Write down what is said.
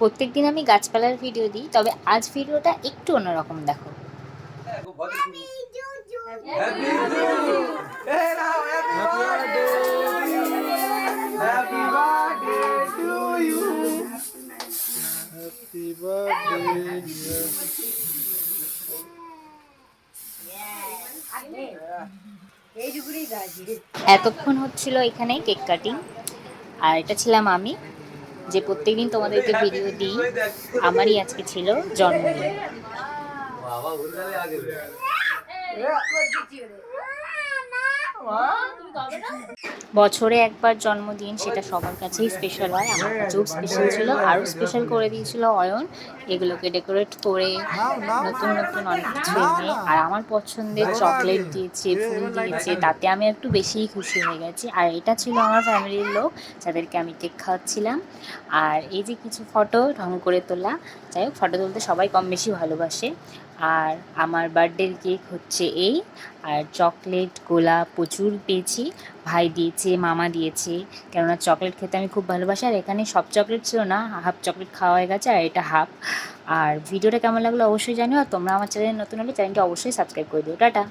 প্রত্যেকদিন আমি গাছপালার ভিডিও দিই, তবে আজ ভিডিওটা একটু অন্যরকম। দেখো, এতক্ষণ হচ্ছিল এখানে কেক কাটিং, আর এটা ছিলাম আমি, যে প্রত্যেকদিন তোমাদেরকে ভিডিও দিই। আমারই আজকে ছিল জন্মদিন। বছরে একবার জন্মদিন, সেটা সবার কাছেই স্পেশাল হয়, আমার কাছেও স্পেশাল ছিল। আরও স্পেশাল করে দিয়েছিল অয়ন, এগুলোকে ডেকোরেট করে নতুন নতুন অনেক কিছু এনে, আর আমার পছন্দের চকলেট দিয়েছে, ফুল দিয়েছে, তাতে আমি একটু বেশিই খুশি হয়ে গেছি। আর এটা ছিল আমার ফ্যামিলির লোক, যাদেরকে আমি কেক খাওয়াচ্ছিলাম। আর এই যে কিছু ফটো ঢং করে তোলা, যাই হোক, ফটো তুলতে সবাই কম বেশি ভালোবাসে। আর আমার বার্থডের কেক হচ্ছে এই, আর চকলেট গোলাপ প্রচুর পেয়েছি, ভাই দিয়েছে, মামা দিয়েছে, কেননা চকলেট খেতে আমি খুব ভালোবাসি। আর এখানে সব চকলেট ছিল না, হাফ চকলেট খাওয়া হয়ে গেছে, আর এটা হাফ। আর ভিডিওটা কেমন লাগলো অবশ্যই জানিও, আর তোমরা আমার চ্যানেলে নতুন হলে চ্যানেলটি অবশ্যই সাবস্ক্রাইব করে দিও। টাটা।